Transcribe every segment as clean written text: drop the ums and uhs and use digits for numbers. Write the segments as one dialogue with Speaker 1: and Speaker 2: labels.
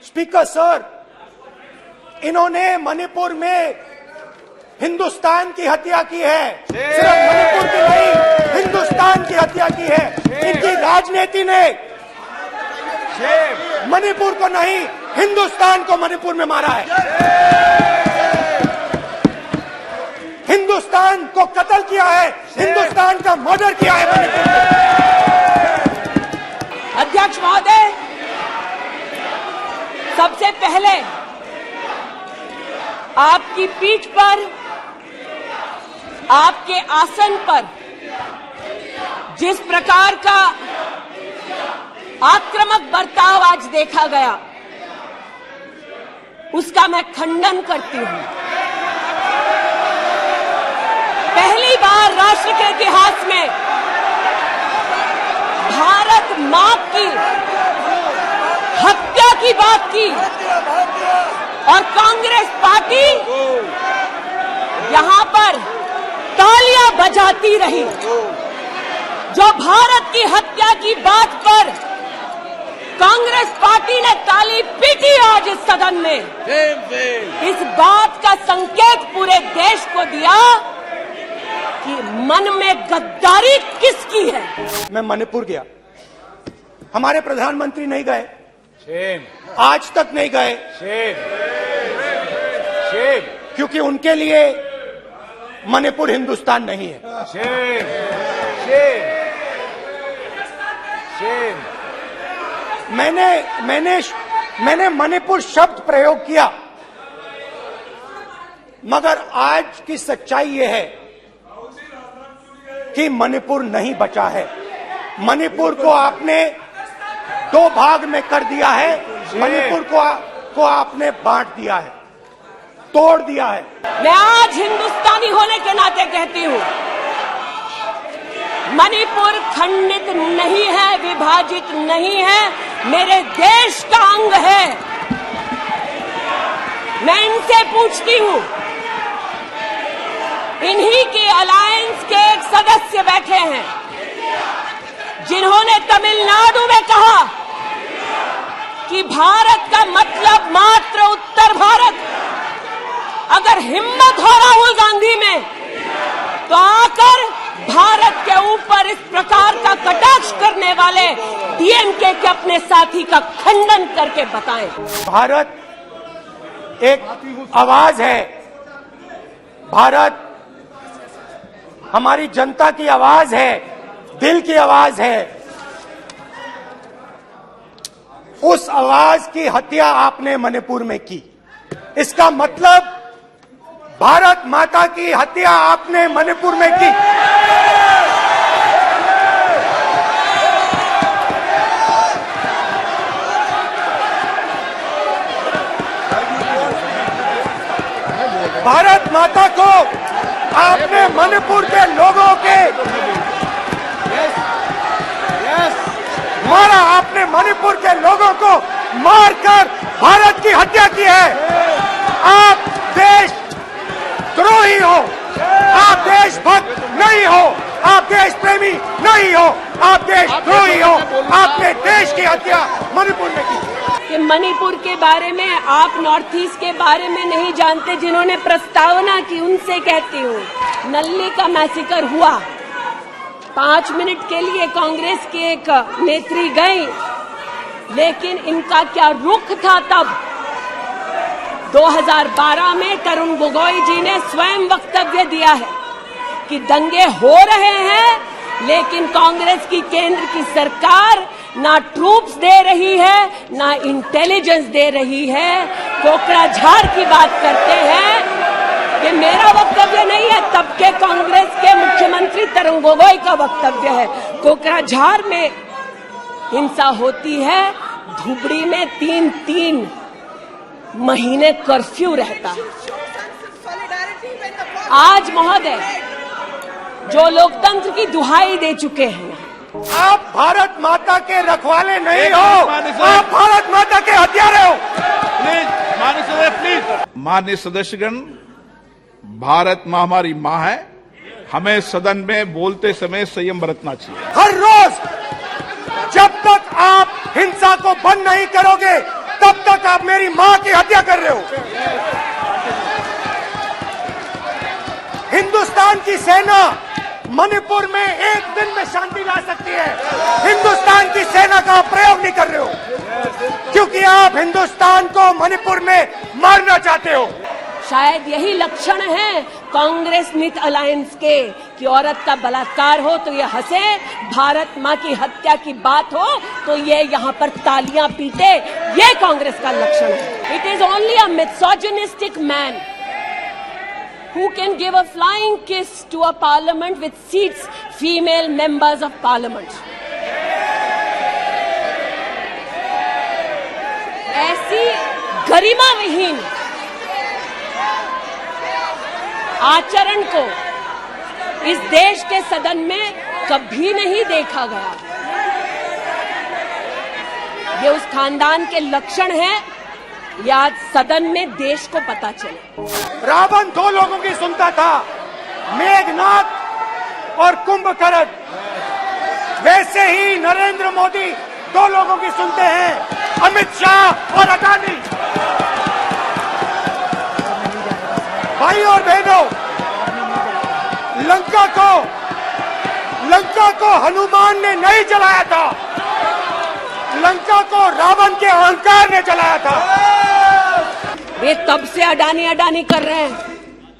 Speaker 1: Speaker sir, इन्होंने मणिपुर में हिंदुस्तान की हत्या की है। सिर्फ मणिपुर की नहीं, हिंदुस्तान की हत्या की है। इनकी राजनीति ने मणिपुर को नहीं, हिंदुस्तान को मणिपुर में मारा है। हिंदुस्तान को कत्ल किया है, हिंदुस्तान का मर्डर किया है मणिपुर में।
Speaker 2: अध्यक्ष महोदय, सबसे पहले आपकी पीठ पर, आपके आसन पर जिस प्रकार का आक्रामक बर्ताव आज देखा गया, उसका मैं खंडन करती हूं। पहली बार राष्ट्र के इतिहास में भारत मां की हत्या की बात की और कांग्रेस पार्टी यहां पर तालियां बजाती रही। जो भारत की हत्या की बात पर कांग्रेस पार्टी ने ताली पीटी आज इस सदन में, इस बात का संकेत पूरे देश को दिया कि मन में गद्दारी किसकी है।
Speaker 1: मैं मणिपुर गया, हमारे प्रधानमंत्री नहीं गए, आज तक नहीं गए, क्योंकि उनके लिए मणिपुर हिंदुस्तान नहीं है। मैंने मणिपुर शब्द प्रयोग किया, मगर आज की सच्चाई यह है कि मणिपुर नहीं बचा है। मणिपुर को आपने दो भाग में कर दिया है, मणिपुर को आपने बांट दिया है, तोड़ दिया है।
Speaker 2: मैं आज हिंदुस्तानी होने के नाते कहती हूं, मणिपुर खंडित नहीं है, विभाजित नहीं है, मेरे देश का अंग है। मैं इनसे पूछती हूं, इन्हीं के अलायंस के एक सदस्य बैठे हैं जिन्होंने तमिलनाडु में कहा कि भारत का मतलब मात्र उत्तर भारत। अगर हिम्मत हो राहुल गांधी में तो आकर भारत के ऊपर इस प्रकार का कटाक्ष करने वाले डीएमके के अपने साथी का खंडन करके बताएं।
Speaker 1: भारत एक आवाज है, भारत हमारी जनता की आवाज है, दिल की आवाज है। उस आवाज की हत्या आपने मणिपुर में की, इसका मतलब भारत माता की हत्या आपने मणिपुर में की। भारत माता को आपने मणिपुर के लोगों के मारा, आपने मणिपुर के लोगों को मारकर भारत की हत्या की है। आप देश द्रोही हो, आप देशभक्त नहीं हो, आप देश प्रेमी नहीं हो, आप देशद्रोही हो। आपने देश की हत्या मणिपुर में की।
Speaker 2: कि मणिपुर के बारे में आप नॉर्थ ईस्ट के बारे में नहीं जानते, जिन्होंने प्रस्तावना की उनसे कहती हूँ। नल्ली का मैसेकर हुआ, 5 मिनट के लिए कांग्रेस की एक नेत्री गई, लेकिन इनका क्या रुख था तब। 2012 में तरुण गोगोई जी ने स्वयं वक्तव्य दिया है कि दंगे हो रहे हैं, लेकिन कांग्रेस की केंद्र की सरकार ना ट्रूप्स दे रही है, ना इंटेलिजेंस दे रही है। कोकराझार की बात करते हैं, ये मेरा वक्तव्य नहीं है, तब के कांग्रेस के मुख्यमंत्री तरुण गोगोई का वक्तव्य है। कोकराझार में हिंसा होती है, धुबड़ी में 3 महीने कर्फ्यू रहता है। आज महोदय जो लोकतंत्र की दुहाई दे चुके हैं,
Speaker 1: आप भारत माता के रखवाले नहीं हो, आप भारत माता के हत्यारे हो।
Speaker 3: प्लीज माननीय सदस्यगण, भारत माँ हमारी माँ है, हमें सदन में बोलते समय संयम बरतना चाहिए।
Speaker 1: हर रोज जब तक आप हिंसा को बंद नहीं करोगे, तब तक आप मेरी मां की हत्या कर रहे हो। हिंदुस्तान की सेना मणिपुर में एक दिन में शांति ला सकती है। हिंदुस्तान की सेना का आप प्रयोग नहीं कर रहे हो, क्योंकि आप हिंदुस्तान को मणिपुर में मारना चाहते हो।
Speaker 2: शायद यही लक्षण है कांग्रेस मिथ अलायंस के कि औरत का बलात्कार हो तो ये हंसे, भारत मां की हत्या की बात हो तो ये यहाँ पर तालियां पीटे। ये कांग्रेस का लक्षण है। It is only a misogynistic man who can give a flying kiss to a parliament with seats female members of parliament. ऐसी गरिमा विहीन आचरण को इस देश के सदन में कभी नहीं देखा गया। ये उस खानदान के लक्षण हैं, या आज सदन में देश को पता चले।
Speaker 1: रावण दो लोगों की सुनता था, मेघनाथ और कुंभकर्ण। वैसे ही नरेंद्र मोदी दो लोगों की सुनते हैं, अमित शाह और अडानी। भाई और बहनों, लंका को हनुमान ने नहीं जलाया था, लंका को रावण के अहंकार ने जलाया था।
Speaker 2: वे तब से अडानी कर रहे हैं,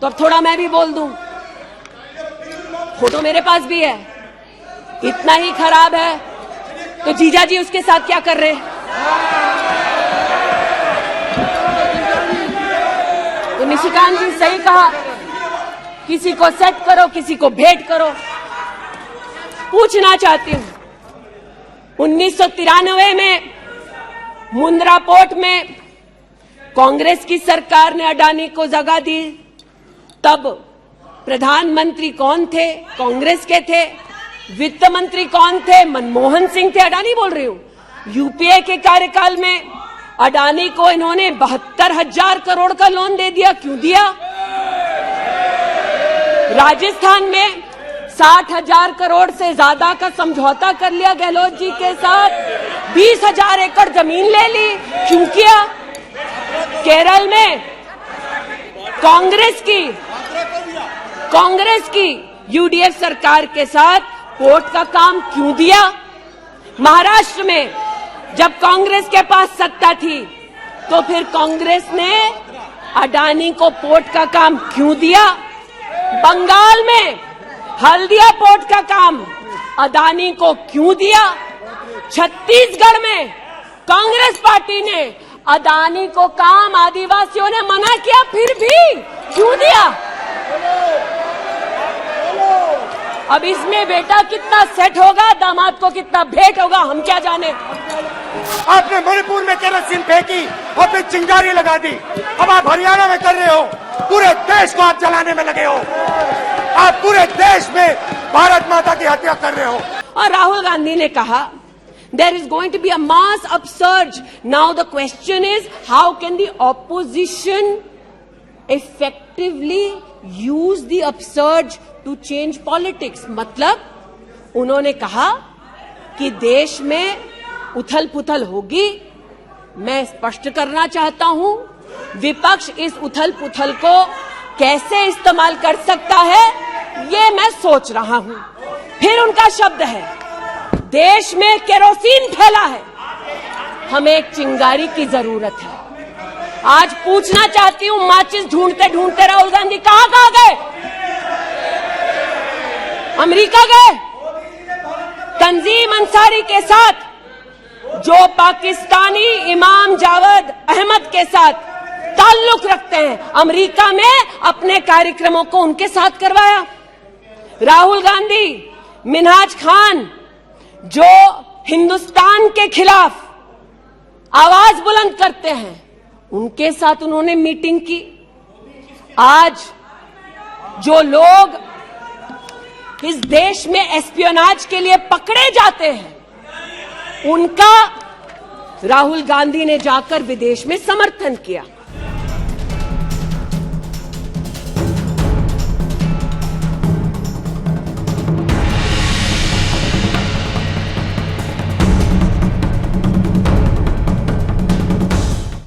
Speaker 2: तो अब थोड़ा मैं भी बोल दूं। फोटो मेरे पास भी है। इतना ही खराब है तो जीजा जी उसके साथ क्या कर रहे हैं? तो निशिकांत जी सही कहा, किसी को सेट करो, किसी को भेंट करो। पूछना चाहती हूं, 1993 में मुंद्रा पोर्ट में कांग्रेस की सरकार ने अडानी को जगह दी। तब प्रधानमंत्री कौन थे? कांग्रेस के थे। वित्त मंत्री कौन थे? मनमोहन सिंह थे। अडानी बोल रही हूं। यूपीए के कार्यकाल में अडानी को इन्होंने 72,000 करोड़ का लोन दे दिया। क्यों दिया? राजस्थान में 60,000 करोड़ से ज्यादा का समझौता कर लिया गहलोत जी के साथ। 20,000 एकड़ जमीन ले ली। क्यों किया? केरल में कांग्रेस की यूडीएफ सरकार के साथ पोर्ट का काम क्यों दिया? महाराष्ट्र में जब कांग्रेस के पास सत्ता थी तो फिर कांग्रेस ने अडानी को पोर्ट का काम क्यों दिया? बंगाल में हल्दिया पोर्ट का काम अडानी को क्यों दिया? छत्तीसगढ़ में कांग्रेस पार्टी ने अडानी को काम आदिवासियों ने मना किया, फिर भी क्यों दिया? अब इसमें बेटा कितना सेट होगा, दामाद को कितना भेंट होगा, हम क्या जाने।
Speaker 1: आपने मणिपुर में केरोसिन फेंकी और फिर चिंगारी लगा दी। अब आप हरियाणा में कर रहे हो, पूरे देश को आप जलाने में लगे हो। आप पूरे देश में भारत माता की हत्या कर रहे हो।
Speaker 2: और राहुल गांधी ने कहा there is going to be a mass upsurge. Now the question is, how can the opposition effectively use the upsurge to change politics? मतलब उन्होंने कहा कि देश में उथल पुथल होगी। मैं स्पष्ट करना चाहता हूं, विपक्ष इस उथल पुथल को कैसे इस्तेमाल कर सकता है, ये मैं सोच रहा हूं। फिर उनका शब्द है, देश में केरोसिन फैला है, हमें एक चिंगारी की जरूरत है। आज पूछना चाहती हूं, माचिस ढूंढते ढूंढते राहुल गांधी कहां गए? अमेरिका गए? तंजीम अंसारी के साथ, जो पाकिस्तानी इमाम जावेद अहमद के साथ ताल्लुक रखते हैं, अमेरिका में अपने कार्यक्रमों को उनके साथ करवाया। राहुल गांधी मिन्हाज खान, जो हिंदुस्तान के खिलाफ आवाज बुलंद करते हैं, उनके साथ उन्होंने मीटिंग की। आज जो लोग इस देश में एस्पियोनाज के लिए पकड़े जाते हैं, उनका राहुल गांधी ने जाकर विदेश में समर्थन किया।